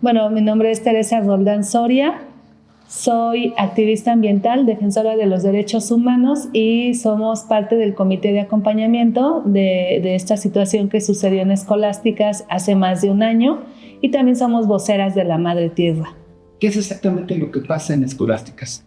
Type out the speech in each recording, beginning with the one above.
Bueno, mi nombre es Teresa Roldán Soria, soy activista ambiental, defensora de los derechos humanos y somos parte del comité de acompañamiento de esta situación que sucedió en Escolásticas hace más de un año y también somos voceras de la Madre Tierra. ¿Qué es exactamente lo que pasa en Escolásticas?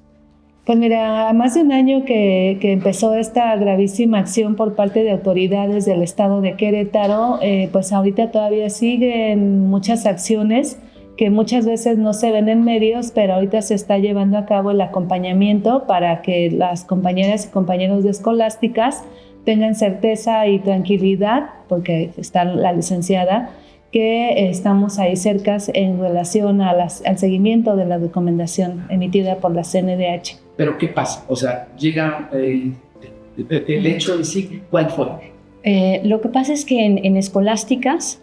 Pues mira, más de un año que empezó esta gravísima acción por parte de autoridades del estado de Querétaro, pues ahorita todavía siguen muchas acciones que muchas veces no se ven en medios, pero ahorita se está llevando a cabo el acompañamiento para que las compañeras y compañeros de Escolásticas tengan certeza y tranquilidad, porque está la licenciada, que estamos ahí cerca en relación al seguimiento de la recomendación emitida por la CNDH. ¿Pero qué pasa? O sea, llega el hecho de sí, ¿cuál fue? Lo que pasa es que en Escolásticas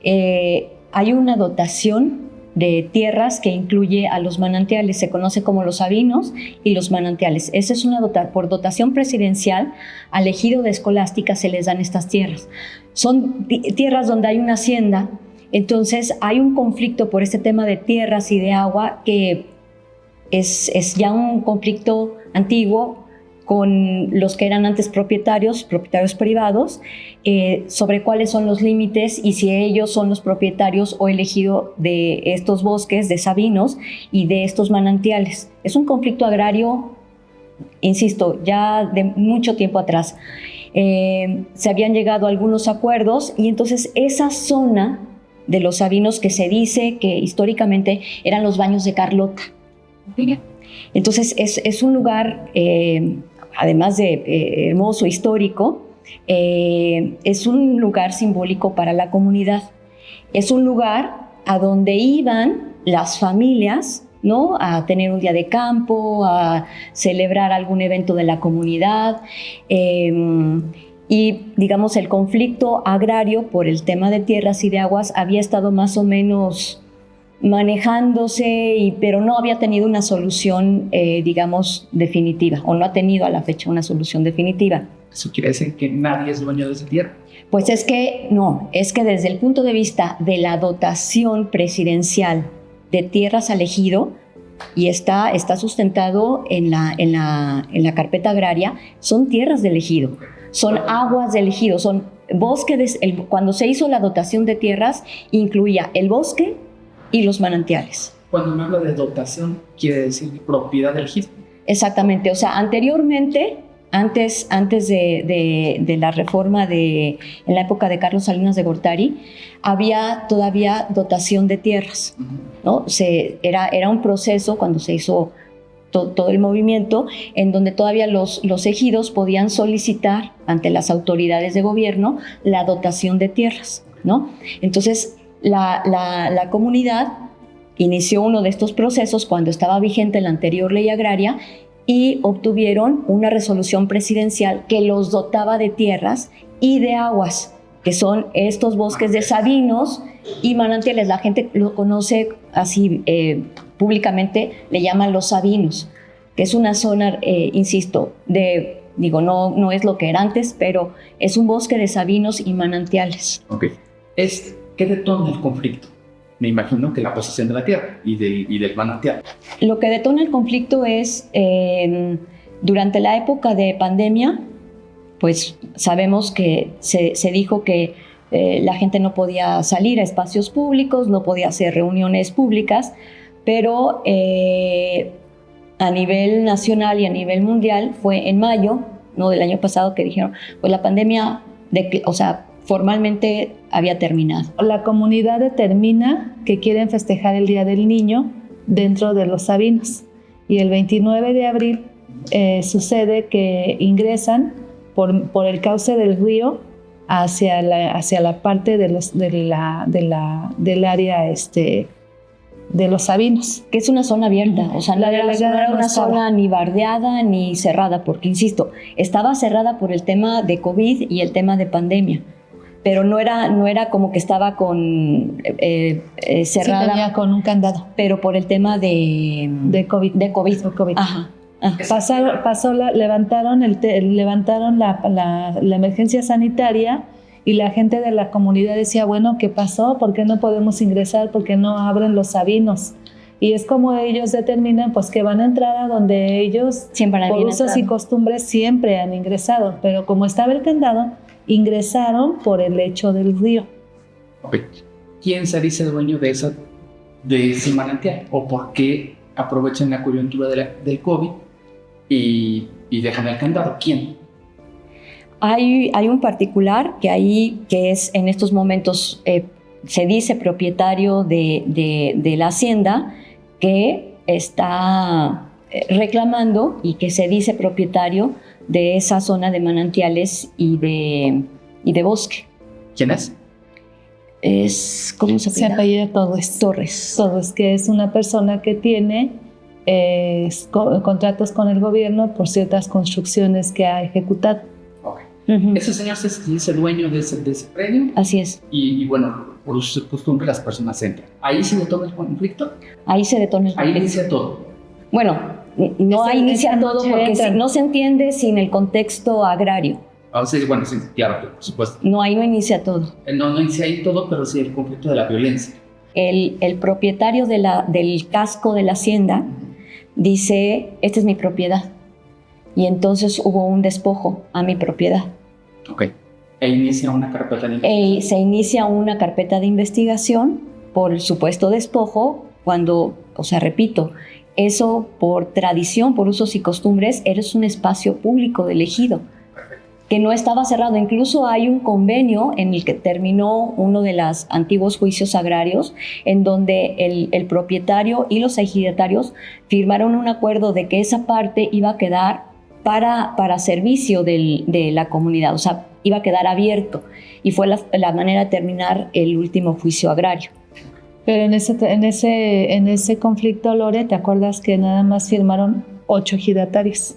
hay una dotación de tierras que incluye a los manantiales, se conoce como los sabinos y los manantiales. Esa es por dotación presidencial al ejido de Escolásticas se les dan estas tierras. Son tierras donde hay una hacienda, entonces hay un conflicto por este tema de tierras y de agua que es ya un conflicto antiguo con los que eran antes propietarios privados, sobre cuáles son los límites y si ellos son los propietarios o el ejido de estos bosques de sabinos y de estos manantiales. Es un conflicto agrario, insisto, ya de mucho tiempo atrás. Se habían llegado a algunos acuerdos y entonces esa zona de los sabinos que se dice que históricamente eran los baños de Carlota. Entonces es un lugar, además de hermoso, histórico, es un lugar simbólico para la comunidad. Es un lugar a donde iban las familias, ¿no?, a tener un día de campo, a celebrar algún evento de la comunidad. Y digamos el conflicto agrario por el tema de tierras y de aguas había estado más o menos manejándose, pero no había tenido una solución, digamos, definitiva, o no ha tenido a la fecha una solución definitiva. ¿Eso quiere decir que nadie es dueño de esa tierra? Pues es que no, es que desde el punto de vista de la dotación presidencial de tierras al ejido, y está sustentado en la carpeta agraria, son tierras del ejido, son aguas del ejido, son bosques. Cuando se hizo la dotación de tierras, incluía el bosque y los manantiales. Cuando me habla de dotación, quiere decir propiedad del ejido. Exactamente, o sea, anteriormente, antes de la reforma en la época de Carlos Salinas de Gortari, había todavía dotación de tierras, ¿no? Era un proceso cuando se hizo todo el movimiento, en donde todavía los ejidos podían solicitar ante las autoridades de gobierno la dotación de tierras, ¿no? Entonces, la comunidad inició uno de estos procesos cuando estaba vigente la anterior ley agraria y obtuvieron una resolución presidencial que los dotaba de tierras y de aguas, que son estos bosques de sabinos y manantiales. La gente lo conoce así públicamente, le llaman los sabinos, que es una zona, insisto, no es lo que era antes, pero es un bosque de sabinos y manantiales. Ok. ¿Qué detona el conflicto? Me imagino que la posesión de la tierra y del manantial. Lo que detona el conflicto es, durante la época de pandemia, pues sabemos que se dijo que la gente no podía salir a espacios públicos, no podía hacer reuniones públicas, pero a nivel nacional y a nivel mundial fue en mayo, ¿no?, del año pasado que dijeron, pues la pandemia, formalmente había terminado. La comunidad determina que quieren festejar el Día del Niño dentro de los sabinos y el 29 de abril sucede que ingresan por el cauce del río hacia la parte del área de los sabinos. Que es una zona abierta, o sea, no era una zona ni bardeada ni cerrada, porque, insisto, estaba cerrada por el tema de COVID y el tema de pandemia, pero no era como que estaba cerrada. Sí, tenía con un candado. Pero por el tema de COVID. De COVID. Ajá. Levantaron la emergencia sanitaria y la gente de la comunidad decía, bueno, ¿qué pasó? ¿Por qué no podemos ingresar? ¿Por qué no abren los sabinos? Y es como ellos determinan pues que van a entrar a donde ellos Siempre por usos y costumbres siempre han ingresado, pero como estaba el candado, ingresaron por el lecho del río. Okay. ¿Quién se dice dueño de ese manantial? ¿O por qué aprovechan la coyuntura del COVID y dejan el candado? ¿Quién? Hay un particular que es en estos momentos se dice propietario de la hacienda, que está reclamando y que se dice propietario de esa zona de manantiales y de bosque. ¿Quién es? ¿Cómo se Se apellida Torres. Torres, que es una persona que tiene contratos con el gobierno por ciertas construcciones que ha ejecutado. Okay. Ese señor se dice dueño de ese predio. Así es. Y bueno, por su costumbre las personas entran. ¿Ahí se detona el conflicto? Ahí se detona el conflicto. Ahí inicia todo. Bueno, no inicia todo porque no se entiende sin el contexto agrario. Sí, bueno, sí, claro, por supuesto. No, ahí no inicia todo. No inicia ahí todo, pero sí el conflicto de la violencia. El propietario del casco de la hacienda dice, esta es mi propiedad. Y entonces hubo un despojo a mi propiedad. Ok. E inicia una carpeta de investigación. Se inicia una carpeta de investigación por el supuesto despojo cuando, repito, eso por tradición, por usos y costumbres, eres un espacio público del ejido, que no estaba cerrado. Incluso hay un convenio en el que terminó uno de los antiguos juicios agrarios, en donde el propietario y los ejidatarios firmaron un acuerdo de que esa parte iba a quedar para servicio de la comunidad, o sea, iba a quedar abierto, y fue la manera de terminar el último juicio agrario. Pero en ese conflicto, Lore, ¿te acuerdas que nada más firmaron 8 ejidatarios?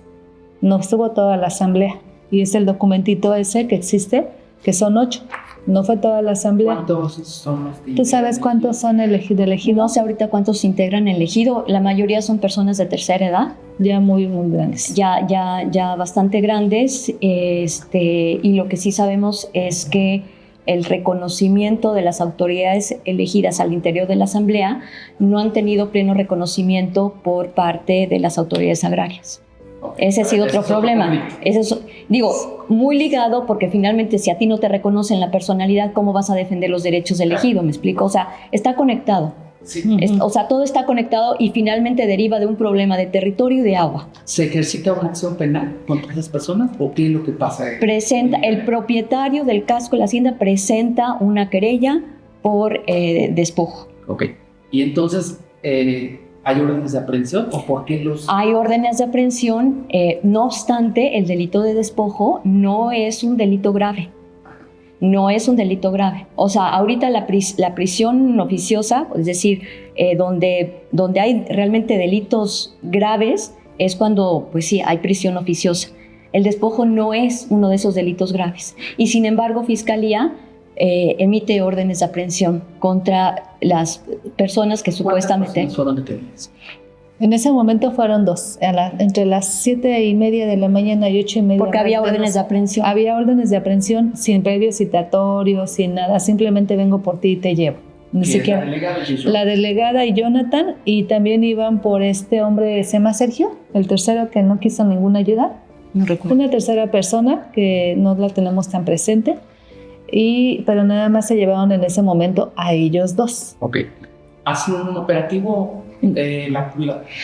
No estuvo toda la asamblea. Y es el documentito ese que existe, que son 8. No fue toda la asamblea. ¿Cuántos son los? ¿Tú sabes cuántos son del ejido? No sé ahorita cuántos integran el ejido. La mayoría son personas de tercera edad. Ya muy grandes. Ya bastante grandes. Y lo que sí sabemos es que el reconocimiento de las autoridades elegidas al interior de la asamblea no han tenido pleno reconocimiento por parte de las autoridades agrarias. Ese ha sido otro problema. Muy ligado, porque finalmente si a ti no te reconocen la personalidad, ¿cómo vas a defender los derechos del ejido? ¿Me explico? O sea, está conectado. Sí. Todo está conectado y finalmente deriva de un problema de territorio y de agua. ¿Se ejercita una acción penal contra esas personas o qué es lo que pasa? El propietario del casco de la hacienda presenta una querella por despojo. Ok. Y entonces, ¿hay órdenes de aprehensión o por qué los...? Hay órdenes de aprehensión, no obstante, el delito de despojo no es un delito grave. No es un delito grave. O sea, ahorita la prisión oficiosa, es decir, donde hay realmente delitos graves, es cuando, pues sí, hay prisión oficiosa. El despojo no es uno de esos delitos graves. Y sin embargo, Fiscalía emite órdenes de aprehensión contra las personas que supuestamente... ¿Fueron detenidas? En ese momento fueron 2, entre las 7:30 de la mañana y 8:30. Porque había órdenes de aprehensión. Había órdenes de aprehensión sin previo citatorio, sin nada, simplemente vengo por ti y te llevo. Ni siquiera. La delegada y Jonathan, y también iban por este hombre, se llama Sergio, el tercero que no quiso ninguna ayuda. No recuerdo. Una tercera persona que no la tenemos tan presente, pero nada más se llevaron en ese momento a ellos 2. Ok. ¿Hace un operativo?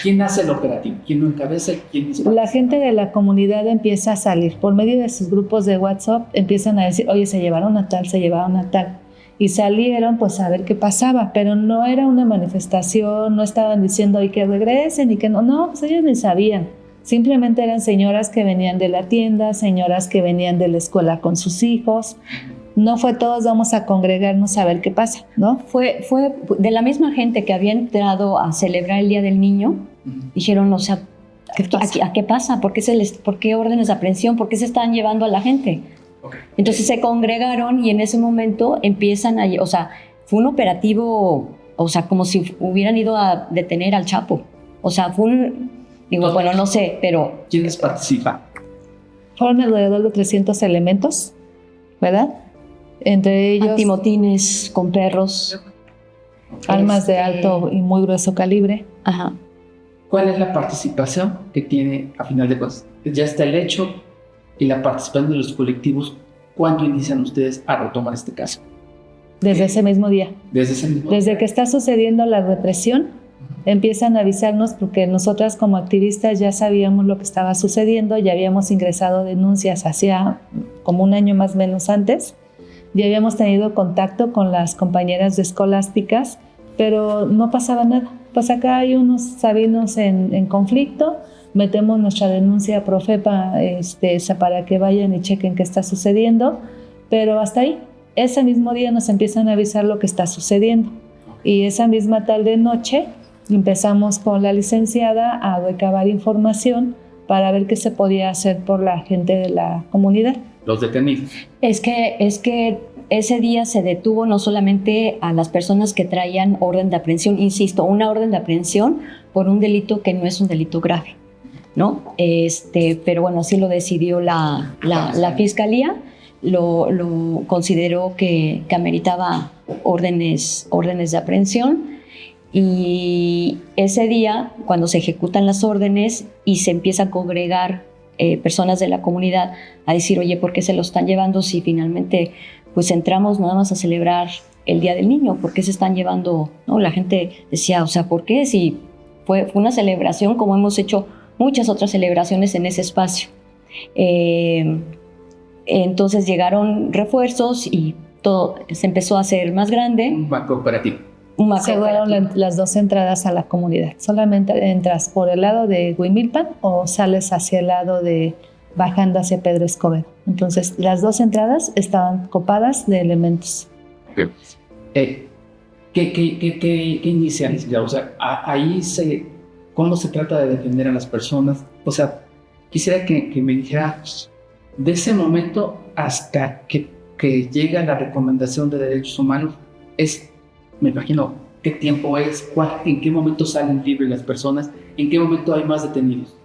¿Quién hace el operativo? ¿Quién lo encabeza? ¿Quién dispara? La gente de la comunidad empieza a salir. Por medio de sus grupos de WhatsApp empiezan a decir, oye, se llevaron a tal, se llevaron a tal. Y salieron pues a ver qué pasaba, pero no era una manifestación, no estaban diciendo y que regresen y que no, pues ellos ni sabían. Simplemente eran señoras que venían de la tienda, señoras que venían de la escuela con sus hijos. No fue todos vamos a congregarnos a ver qué pasa, ¿no? Fue de la misma gente que había entrado a celebrar el Día del Niño. Dijeron, o sea, ¿a qué pasa? ¿Por qué órdenes de aprehensión? ¿Por qué se están llevando a la gente? Okay. Entonces se congregaron y en ese momento empiezan o sea, fue un operativo, o sea, como si hubieran ido a detener al Chapo. O sea, bueno, no sé, pero... ¿Quiénes participan? Fueron alrededor de 300 elementos, ¿verdad? Entre ellos Antimotines con perros. armas de alto y muy grueso calibre. Ajá. ¿Cuál es la participación que tiene, a final de cuentas? Ya está el hecho y la participación de los colectivos. ¿Cuándo inician ustedes a retomar este caso? Desde ese mismo día. Desde ese mismo Desde que está sucediendo la represión, empiezan a avisarnos porque nosotras como activistas ya sabíamos lo que estaba sucediendo, ya habíamos ingresado denuncias hacía como un año más o menos antes, ya habíamos tenido contacto con las compañeras de escolásticas, pero no pasaba nada. Pues acá hay unos sabinos en conflicto, metemos nuestra denuncia a Profepa para que vayan y chequen qué está sucediendo, pero hasta ahí. Ese mismo día nos empiezan a avisar lo que está sucediendo y esa misma tarde noche empezamos con la licenciada a recabar información para ver qué se podía hacer por la gente de la comunidad. Los detenidos. Es que ese día se detuvo no solamente a las personas que traían orden de aprehensión, insisto, una orden de aprehensión por un delito que no es un delito grave, ¿no? Pero bueno, así lo decidió la fiscalía, lo consideró que ameritaba órdenes de aprehensión. Y ese día, cuando se ejecutan las órdenes y se empieza a congregar personas de la comunidad a decir, oye, ¿por qué se lo están llevando si finalmente pues entramos nada más a celebrar el Día del Niño? ¿Por qué se están llevando? ¿No? La gente decía, o sea, ¿por qué? Si fue una celebración como hemos hecho muchas otras celebraciones en ese espacio. Entonces llegaron refuerzos y todo se empezó a hacer más grande. Un banco operativo. Cerraron las dos entradas a la comunidad. Solamente entras por el lado de Huimilpan o sales hacia el lado de bajando hacia Pedro Escobedo. Entonces, las dos entradas estaban copadas de elementos. ¿Qué inician? O sea, ahí ¿cómo se trata de defender a las personas? O sea, quisiera que me dijera de ese momento hasta que llega la recomendación de derechos humanos, me imagino, ¿qué tiempo es? ¿En qué momento salen libres las personas? ¿En qué momento hay más detenidos?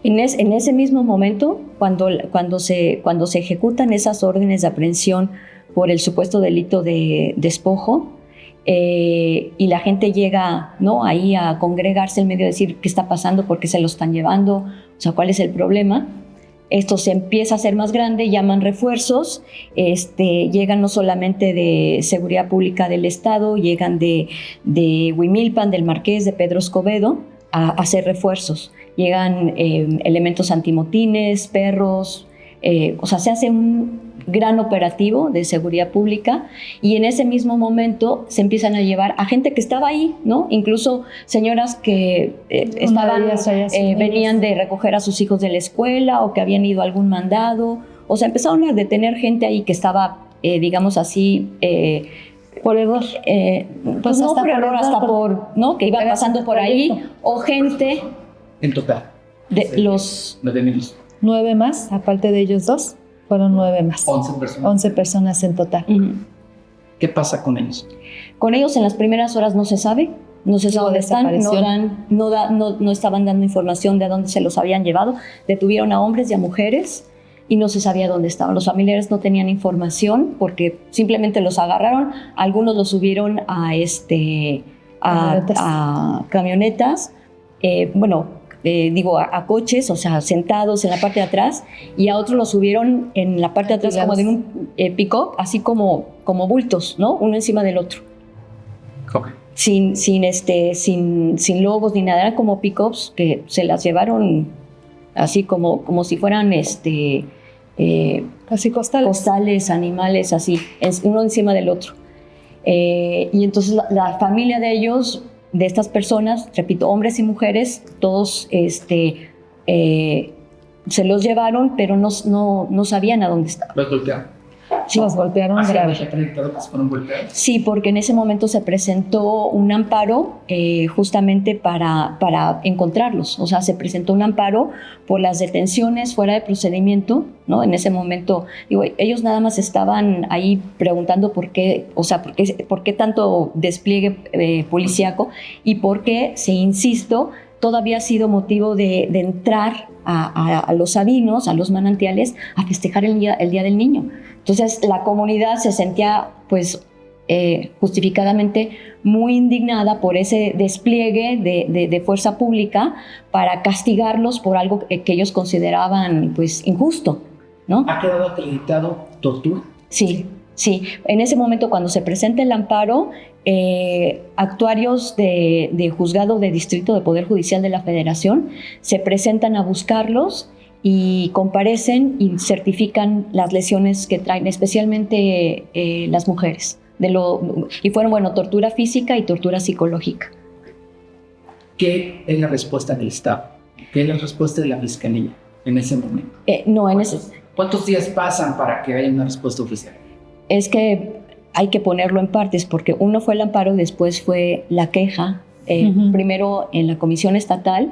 En ese mismo momento, cuando se ejecutan esas órdenes de aprehensión por el supuesto delito de despojo, y la gente llega, ¿no?, ahí a congregarse en medio de decir qué está pasando, por qué se lo están llevando, o sea, cuál es el problema. Esto se empieza a hacer más grande, llaman refuerzos, llegan no solamente de Seguridad Pública del Estado, llegan de Huimilpan, del Marqués, de Pedro Escobedo, a hacer refuerzos. Llegan elementos antimotines, perros, o sea, se hace un gran operativo de seguridad pública y en ese mismo momento se empiezan a llevar a gente que estaba ahí, ¿no? Incluso señoras que venían de recoger a sus hijos de la escuela o que habían ido a algún mandado, o sea, empezaron a detener gente ahí que estaba, digamos así, por error. Pues no por error, hasta por, ¿no?, que iban pasando por ahí, o gente... En total. De los detenidos. 9 más, aparte de ellos 2. Fueron 9 más. 11 personas. 11 personas en total. Uh-huh. ¿Qué pasa con ellos? Con ellos en las primeras horas no se sabe dónde están, no estaban dando información de a dónde se los habían llevado. Detuvieron a hombres y a mujeres y no se sabía dónde estaban. Los familiares no tenían información porque simplemente los agarraron. Algunos los subieron a camionetas. A coches, o sea, sentados en la parte de atrás, y a otros los subieron en la parte de atrás como de un pick-up, así como bultos, ¿no? Uno encima del otro. Okay. Sin logos ni nada, eran como pick-ups que se las llevaron así como si fueran casi costales, animales, así, uno encima del otro. Y entonces la familia de ellos, de estas personas, repito, hombres y mujeres, todos se los llevaron, pero no sabían a dónde estaban. ¿Los golpearon? Sí. Los golpearon grave. ¿Se ha acreditado que se fueron golpeados? Sí, porque en ese momento se presentó un amparo justamente para encontrarlos. O sea, se presentó un amparo por las detenciones fuera de procedimiento, ¿no? En ese momento, ellos nada más estaban ahí preguntando por qué tanto despliegue policíaco y por qué, insisto, todavía ha sido motivo de entrar a los sabinos, a los manantiales, a festejar el día del niño. Entonces la comunidad se sentía pues justificadamente muy indignada por ese despliegue de fuerza pública para castigarlos por algo que ellos consideraban pues injusto, ¿no? ¿Ha quedado acreditado tortura? Sí. En ese momento, cuando se presenta el amparo, actuarios de juzgado de distrito de Poder Judicial de la Federación se presentan a buscarlos y comparecen y certifican las lesiones que traen, especialmente las mujeres. Y fueron, tortura física y tortura psicológica. ¿Qué es la respuesta del Estado? ¿Qué es la respuesta de la Fiscalía en ese momento? ¿Cuántos días pasan para que haya una respuesta oficial? Es que hay que ponerlo en partes, porque uno fue el amparo, después fue la queja, primero en la Comisión Estatal,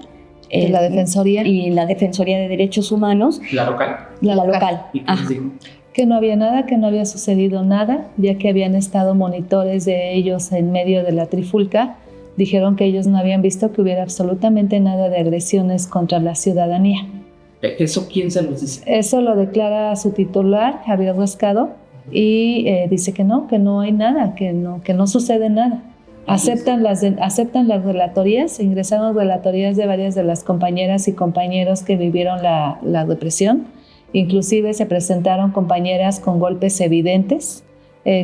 la Defensoría. Y la Defensoría de Derechos Humanos. ¿La local? La local. ¿Y qué les digo? Que no había nada, que no había sucedido nada, ya que habían estado monitores de ellos en medio de la trifulca. Dijeron que ellos no habían visto que hubiera absolutamente nada de agresiones contra la ciudadanía. ¿Eso quién se los dice? Eso lo declara su titular, Javier Rascado, y dice que no hay nada, que no sucede nada. Aceptan las relatorías, ingresaron relatorías de varias de las compañeras y compañeros que vivieron la represión. Inclusive se presentaron compañeras con golpes evidentes,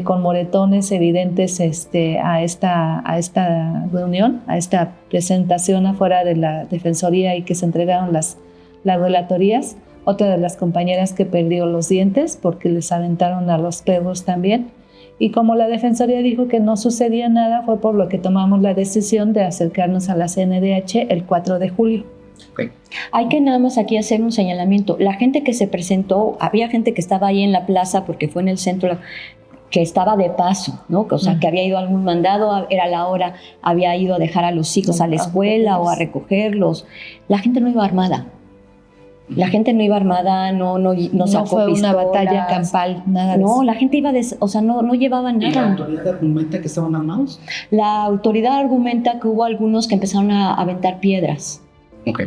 con moretones evidentes a esta reunión, a esta presentación afuera de la Defensoría, y que se entregaron las relatorías. Otra de las compañeras que perdió los dientes porque les aventaron a los perros también. Y como la Defensoría dijo que no sucedía nada, fue por lo que tomamos la decisión de acercarnos a la CNDH el 4 de julio. Okay. Hay que nada más aquí hacer un señalamiento. La gente que se presentó, había gente que estaba ahí en la plaza porque fue en el centro, que estaba de paso, ¿no? O sea, que había ido a algún mandado, era la hora, había ido a dejar a los hijos a la escuela o a recogerlos. La gente no iba armada. La gente no iba armada, no sacó fue pistolas, una batalla campal, nada de eso. La gente iba, no llevaban nada. ¿Y la autoridad argumenta que estaban armados? La autoridad argumenta que hubo algunos que empezaron a aventar piedras. Ok.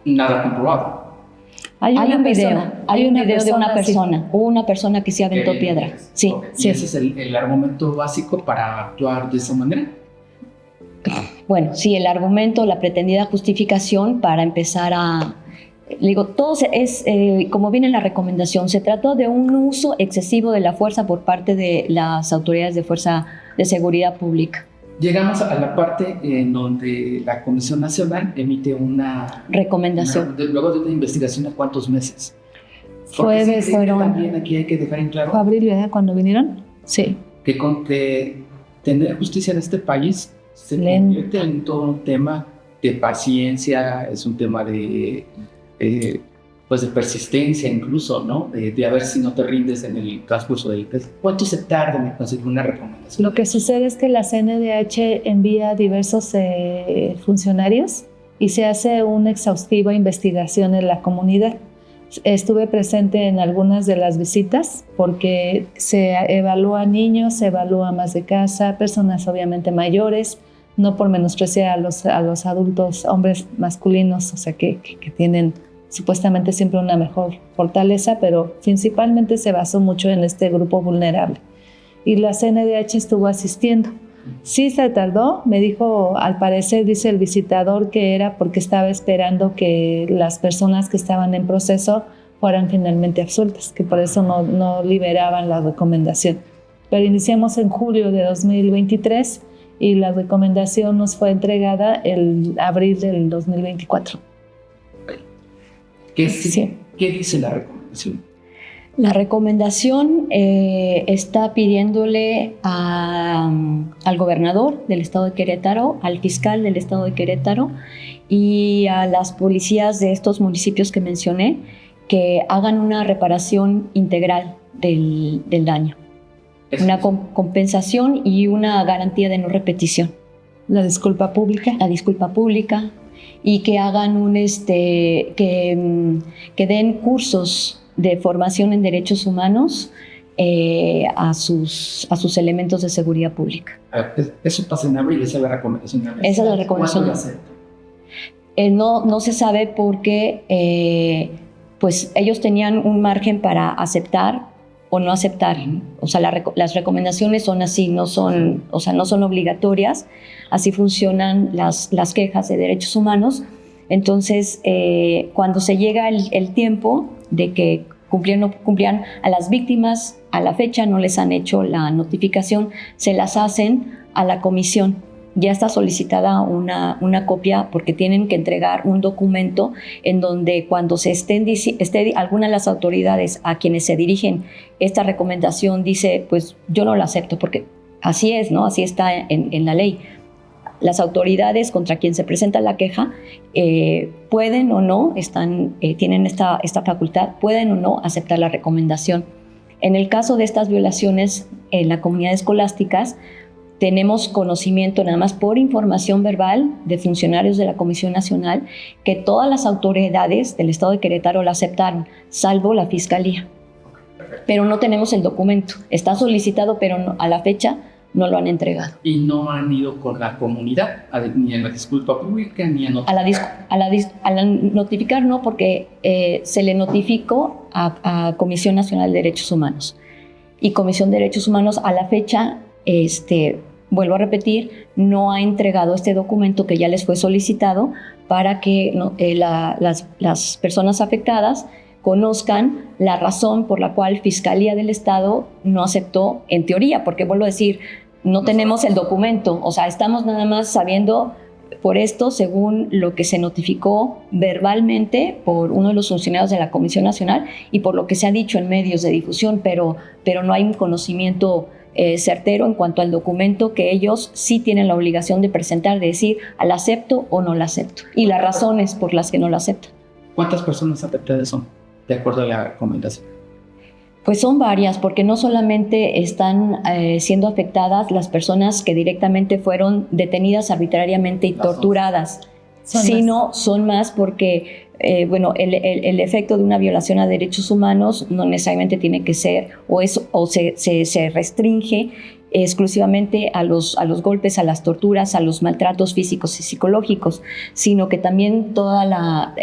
Nada comprobado. Hay un video de una persona. Sí. Hubo una persona que sí aventó piedra. Sí. Okay. Sí. ¿Y ese es el argumento básico para actuar de esa manera? Bueno, sí, el argumento, la pretendida justificación para empezar a... todo es, como viene en la recomendación, se trató de un uso excesivo de la fuerza por parte de las autoridades de fuerza de seguridad pública. Llegamos a la parte en donde la Comisión Nacional emite una recomendación. Luego de una investigación, ¿a cuántos meses? Fueron... Aquí hay que dejar en claro. ¿Fue abril, verdad, cuando vinieron? Sí. Que tener justicia en este país se convierte en todo un tema de paciencia, es un tema de persistencia incluso, ¿no? De a ver si no te rindes en el transcurso del test. ¿Cuánto se tarda en conseguir una recomendación? Lo que sucede es que la CNDH envía a diversos funcionarios y se hace una exhaustiva investigación en la comunidad. Estuve presente en algunas de las visitas porque se evalúa niños, se evalúa más de casa, personas obviamente mayores, no por menospreciar a los adultos, hombres masculinos, o sea, que tienen supuestamente siempre una mejor fortaleza, pero principalmente se basó mucho en este grupo vulnerable. Y la CNDH estuvo asistiendo. Sí se tardó, me dijo, al parecer, dice el visitador, que era porque estaba esperando que las personas que estaban en proceso fueran finalmente absueltas, que por eso no liberaban la recomendación. Pero iniciamos en julio de 2023 y la recomendación nos fue entregada el abril del 2024. ¿Qué dice la recomendación? La recomendación está pidiéndole al gobernador del estado de Querétaro, al fiscal del estado de Querétaro y a las policías de estos municipios que mencioné que hagan una reparación integral del daño. Una compensación y una garantía de no repetición. La disculpa pública. La disculpa pública. Y que hagan que den cursos de formación en derechos humanos a sus elementos de seguridad pública. Eso pasa en abril, esa es la recomendación de abril. Esa es la recomendación. ¿Cuándo la aceptan? No se sabe porque pues ellos tenían un margen para aceptar o no aceptar. O sea, las recomendaciones son así, no son obligatorias. Así funcionan las quejas de derechos humanos. Entonces, cuando se llega el tiempo de que cumplían a las víctimas, a la fecha no les han hecho la notificación, se las hacen a la comisión. Ya está solicitada una copia porque tienen que entregar un documento en donde cuando esté alguna de las autoridades a quienes se dirigen esta recomendación dice, pues yo no la acepto porque así es, ¿no? Así está en la ley. Las autoridades contra quien se presenta la queja pueden o no, tienen esta facultad, pueden o no aceptar la recomendación. En el caso de estas violaciones en las comunidades escolásticas, tenemos conocimiento nada más por información verbal de funcionarios de la Comisión Nacional que todas las autoridades del Estado de Querétaro la aceptaron, salvo la Fiscalía. Pero no tenemos el documento. Está solicitado, pero a la fecha no lo han entregado. Y no han ido con la comunidad, ni en la disculpa pública, ni en a la notificar no, porque se le notificó a Comisión Nacional de Derechos Humanos. Y Comisión de Derechos Humanos a la fecha, vuelvo a repetir, no ha entregado este documento que ya les fue solicitado para que las personas afectadas conozcan la razón por la cual Fiscalía del Estado no aceptó, en teoría, porque vuelvo a decir, no tenemos el documento, o sea, estamos nada más sabiendo por esto según lo que se notificó verbalmente por uno de los funcionarios de la Comisión Nacional y por lo que se ha dicho en medios de difusión, pero no hay un conocimiento certero en cuanto al documento que ellos sí tienen la obligación de presentar, de decir, ¿la acepto o no la acepto? Y las razones por las que no la acepto. ¿Cuántas personas afectadas son, de acuerdo a la recomendación? Pues son varias, porque no solamente están siendo afectadas las personas que directamente fueron detenidas arbitrariamente y torturadas, sino son más porque el efecto de una violación a derechos humanos no necesariamente tiene que ser o se restringe exclusivamente a los golpes, a las torturas, a los maltratos físicos y psicológicos, sino que también toda la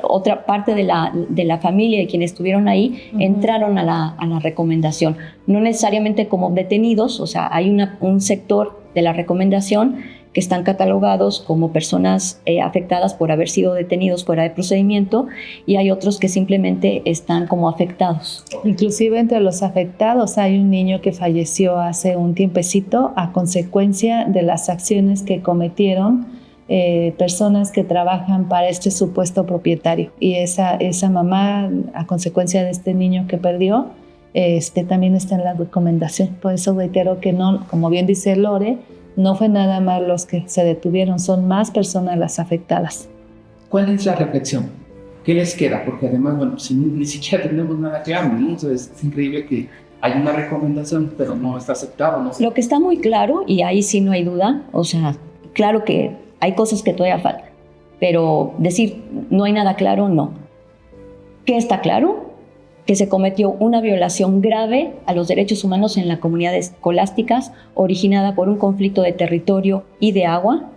otra parte de la familia de quienes estuvieron ahí entraron a la recomendación. No necesariamente como detenidos, o sea, hay un sector de la recomendación que están catalogados como personas afectadas por haber sido detenidos fuera de procedimiento y hay otros que simplemente están como afectados. Inclusive entre los afectados hay un niño que falleció hace un tiempecito a consecuencia de las acciones que cometieron personas que trabajan para este supuesto propietario. Y esa mamá, a consecuencia de este niño que perdió, también está en la recomendación. Por eso reitero que no, como bien dice Lore, no fue nada más los que se detuvieron, son más personas las afectadas. ¿Cuál es la reflexión? ¿Qué les queda? Porque además, bueno, si ni siquiera tenemos nada claro, ¿no? Entonces es increíble que hay una recomendación, pero no está aceptado, ¿no? Lo que está muy claro, y ahí sí no hay duda, o sea, claro que hay cosas que todavía faltan, pero decir no hay nada claro, no. ¿Qué está claro? Que se cometió una violación grave a los derechos humanos en las comunidades escolásticas originada por un conflicto de territorio y de agua.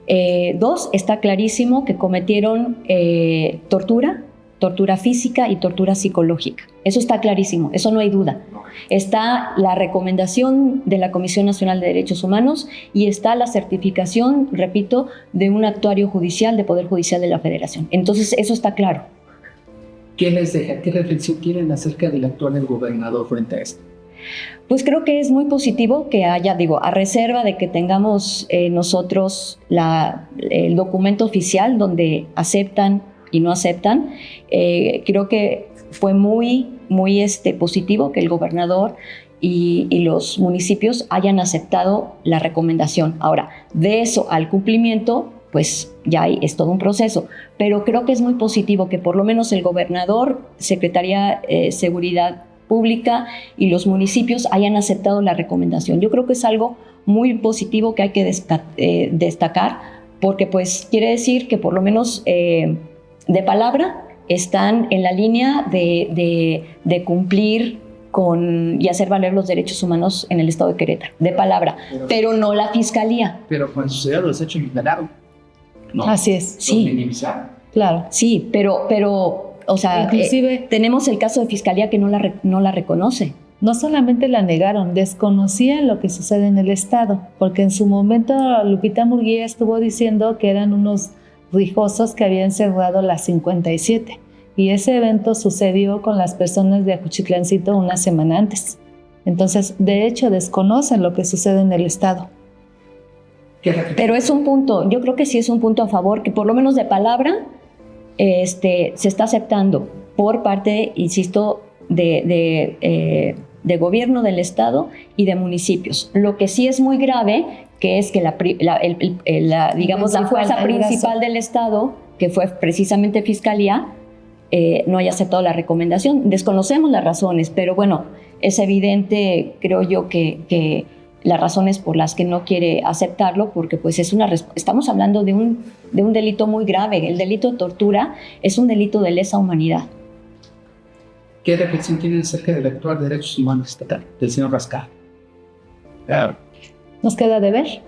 2, está clarísimo que cometieron tortura física y tortura psicológica. Eso está clarísimo, eso no hay duda. Está la recomendación de la Comisión Nacional de Derechos Humanos y está la certificación, repito, de un actuario judicial, de Poder Judicial de la Federación. Entonces, eso está claro. ¿Qué les deja? ¿Qué reflexión tienen acerca del actual del gobernador frente a esto? Pues creo que es muy positivo que haya, a reserva de que tengamos nosotros el documento oficial donde aceptan y no aceptan. Creo que fue muy positivo que el gobernador y los municipios hayan aceptado la recomendación. Ahora, de eso al cumplimiento, pues ya es todo un proceso, pero creo que es muy positivo que por lo menos el gobernador, Secretaría de Seguridad Pública y los municipios hayan aceptado la recomendación. Yo creo que es algo muy positivo que hay que destacar, porque pues quiere decir que por lo menos de palabra están en la línea de cumplir y hacer valer los derechos humanos en el Estado de Querétaro, de palabra, pero no la Fiscalía. Pero cuando sucedieron los hechos, liberaron. ¿no? Así es. Sí. Minimizar. Claro. Sí, pero o sea, Inclusive tenemos el caso de Fiscalía que no la reconoce. no solamente la negaron, desconocían lo que sucede en el Estado, porque en su momento Lupita Murguía estuvo diciendo que eran unos rijosos que habían cerrado las 57, y ese evento sucedió con las personas de Ajuchitlancito una semana antes. Entonces, de hecho, desconocen lo que sucede en el Estado. Pero es un punto, yo creo que sí es un punto a favor, que por lo menos de palabra se está aceptando por parte, insisto, de gobierno del Estado y de municipios. Lo que sí es muy grave, que es que digamos, la fuerza principal del Estado, que fue precisamente Fiscalía, no haya aceptado la recomendación. Desconocemos las razones, pero bueno, es evidente, creo yo, que las razones por las que no quiere aceptarlo, porque pues estamos hablando de un delito muy grave. El delito de tortura es un delito de lesa humanidad. ¿Qué reflexión tienen acerca del actual de derechos humanos estatal, del señor Rascal? Nos queda de ver.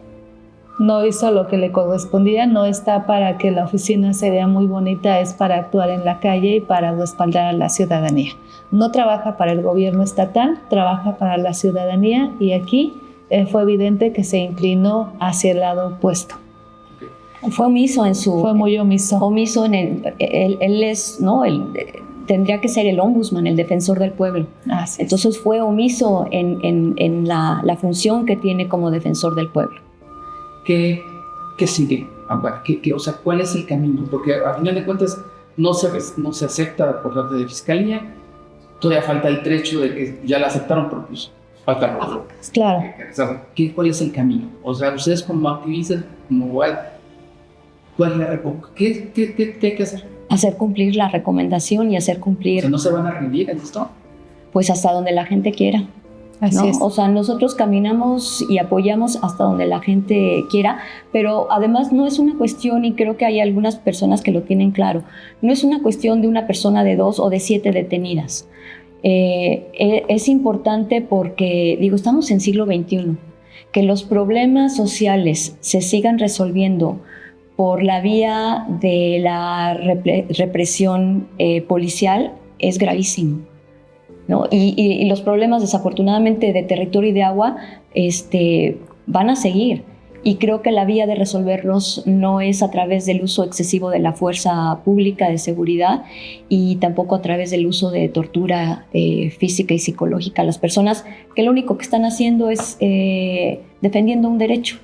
No hizo lo que le correspondía, no está para que la oficina se vea muy bonita, es para actuar en la calle y para respaldar a la ciudadanía. No trabaja para el gobierno estatal, trabaja para la ciudadanía, y aquí fue evidente que se inclinó hacia el lado opuesto. Fue omiso en su... Fue muy omiso. Omiso en él es, ¿no? Tendría que ser el ombudsman, el defensor del pueblo. Así es. Entonces fue omiso en la función que tiene como defensor del pueblo. ¿Qué sigue? O sea, ¿cuál es el camino? Porque a final de cuentas no se acepta por parte de Fiscalía. Todavía falta el trecho de que ya la aceptaron, pero pues falta algo. Claro. O sea, ¿cuál es el camino? O sea, ustedes como activistas, ¿qué hay que hacer? Hacer cumplir la recomendación y hacer cumplir... O sea, ¿no se van a rendir en esto? Pues hasta donde la gente quiera. Así ¿no? es. O sea, nosotros caminamos y apoyamos hasta donde la gente quiera, pero además no es una cuestión, y creo que hay algunas personas que lo tienen claro, no es una cuestión de una persona de 2 o de 7 detenidas. Es importante porque, estamos en siglo XXI, que los problemas sociales se sigan resolviendo por la vía de la represión policial es gravísimo, ¿no? Y los problemas, desafortunadamente, de territorio y de agua van a seguir. Y creo que la vía de resolverlos no es a través del uso excesivo de la fuerza pública de seguridad, y tampoco a través del uso de tortura física y psicológica a las personas, que lo único que están haciendo es defendiendo un derecho.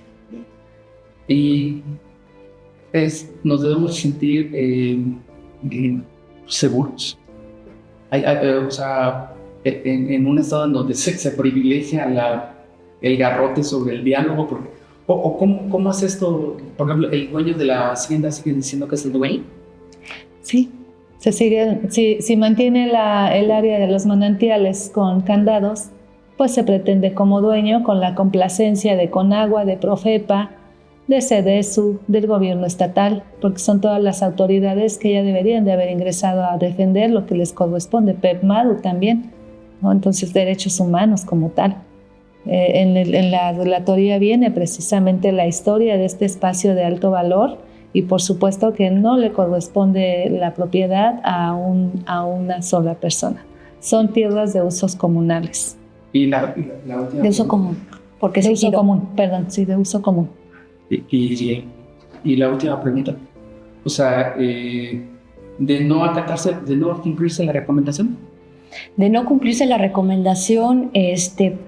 Y nos debemos sentir seguros. O sea, en un estado en donde se privilegia el garrote sobre el diálogo, ¿cómo es esto? Por ejemplo, el dueño de la hacienda sigue diciendo que es el dueño. Sí, si mantiene el área de los manantiales con candados, pues se pretende como dueño, con la complacencia de Conagua, de Profepa, de Sedesu, del gobierno estatal, porque son todas las autoridades que ya deberían de haber ingresado a defender lo que les corresponde. PEPMADU también, ¿no? Entonces, derechos humanos como tal. En la relatoría viene precisamente la historia de este espacio de alto valor, y por supuesto que no le corresponde la propiedad a una sola persona. Son tierras de usos comunales. Y la última de uso común. Porque de uso común, perdón, sí, de uso común. Y la última pregunta, o sea, de no cumplirse la recomendación. De no cumplirse la recomendación,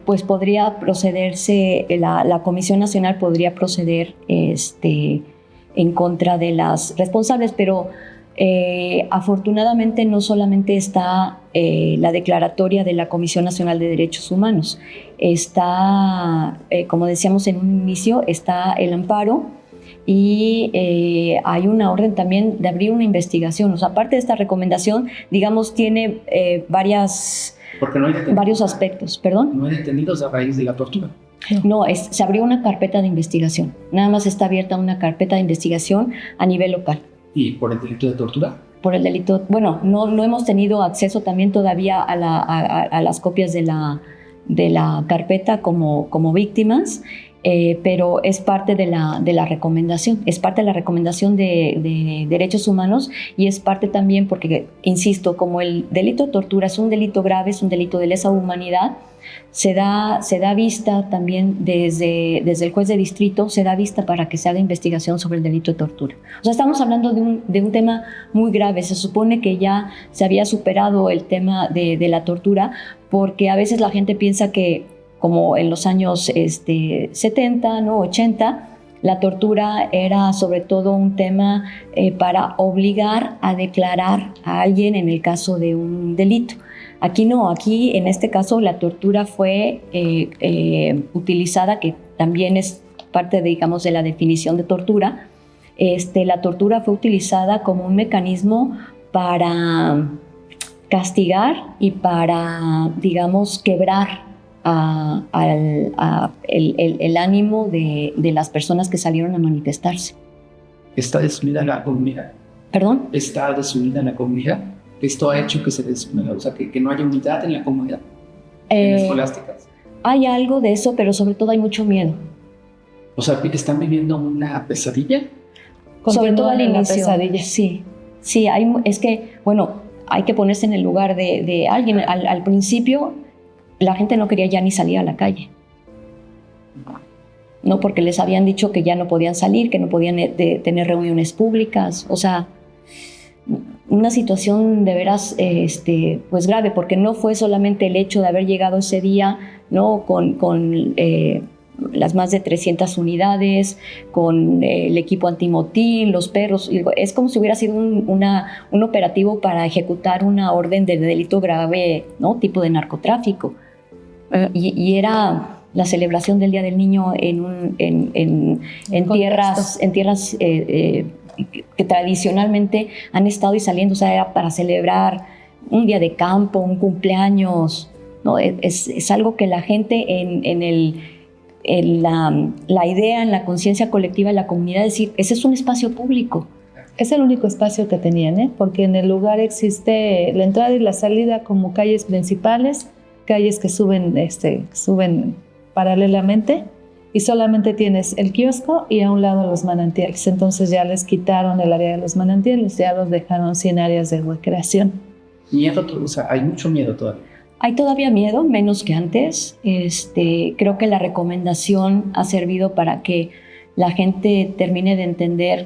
pues podría procederse, la Comisión Nacional podría proceder en contra de las responsables, pero afortunadamente no solamente está la declaratoria de la Comisión Nacional de Derechos Humanos, está, como decíamos en un inicio, está el amparo, y hay una orden también de abrir una investigación. O sea, aparte de esta recomendación, tiene varios aspectos. ¿Perdón? No hay detenidos a raíz de la tortura. No, se abrió una carpeta de investigación. Nada más está abierta una carpeta de investigación a nivel local. ¿Y por el delito de tortura? Por el delito, bueno, no hemos tenido acceso también todavía a las copias de la carpeta como víctimas. pero es parte de la recomendación, es parte de la recomendación de derechos humanos y es parte también porque, insisto, como el delito de tortura es un delito grave, es un delito de lesa humanidad, se da vista también desde el juez de distrito, se da vista para que se haga investigación sobre el delito de tortura. O sea, estamos hablando de un tema muy grave. Se supone que ya se había superado el tema de la tortura, porque a veces la gente piensa que, como en los años 70, ¿no? 80, la tortura era sobre todo un tema para obligar a declarar a alguien en el caso de un delito. Aquí no, aquí en este caso la tortura fue utilizada, que también es parte, digamos, de la definición de tortura. La tortura fue utilizada como un mecanismo para castigar y para, digamos, quebrar el ánimo de las personas que salieron a manifestarse. ¿Está desunida la comunidad? ¿Perdón? ¿Está desunida la comunidad? Esto ha hecho que se desuna, o sea, que no haya unidad en la comunidad, en las escolásticas. Hay algo de eso, pero sobre todo hay mucho miedo. O sea, ¿están viviendo una pesadilla? Sobre todo al inicio. Pesadilla. Sí, es que, bueno, hay que ponerse en el lugar de alguien. Al principio, la gente no quería ya ni salir a la calle. No, porque les habían dicho que ya no podían salir, que no podían tener reuniones públicas. O sea, una situación de veras pues grave, porque no fue solamente el hecho de haber llegado ese día, ¿no? con las más de 300 unidades, con el equipo antimotín, los perros. Es como si hubiera sido un operativo para ejecutar una orden de delito grave, ¿no? Tipo de narcotráfico. Y era la celebración del Día del Niño en tierras que tradicionalmente han estado y saliendo, o sea, era para celebrar un día de campo, un cumpleaños, ¿no? Es algo que la gente en la idea, en la conciencia colectiva de la comunidad, decir, ese es un espacio público. Es el único espacio que tenían, porque en el lugar existe la entrada y la salida como calles principales, calles que suben paralelamente, y solamente tienes el kiosco y a un lado los manantiales. Entonces ya les quitaron el área de los manantiales, ya los dejaron sin áreas de recreación. Miedo, o sea, hay mucho miedo todavía. Hay todavía miedo, menos que antes. Creo que la recomendación ha servido para que la gente termine de entender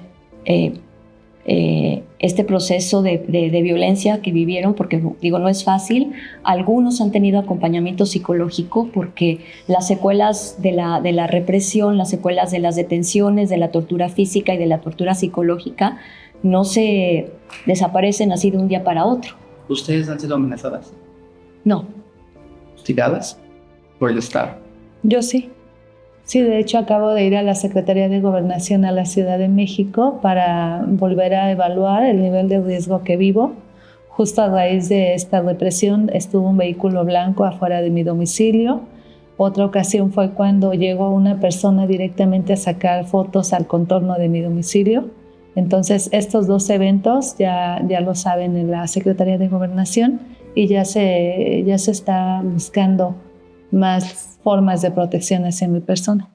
este proceso de violencia que vivieron, porque digo, no es fácil. Algunos han tenido acompañamiento psicológico porque las secuelas de la represión, las secuelas de las detenciones, de la tortura física y de la tortura psicológica no se desaparecen así de un día para otro. ¿Ustedes han sido amenazadas? No. ¿Hostigadas por el Estado? Yo sí. Sí, de hecho acabo de ir a la Secretaría de Gobernación a la Ciudad de México para volver a evaluar el nivel de riesgo que vivo. Justo a raíz de esta represión estuvo un vehículo blanco afuera de mi domicilio. Otra ocasión fue cuando llegó una persona directamente a sacar fotos al contorno de mi domicilio. Entonces estos dos eventos ya lo saben en la Secretaría de Gobernación y ya se está buscando más formas de protección hacia mi persona.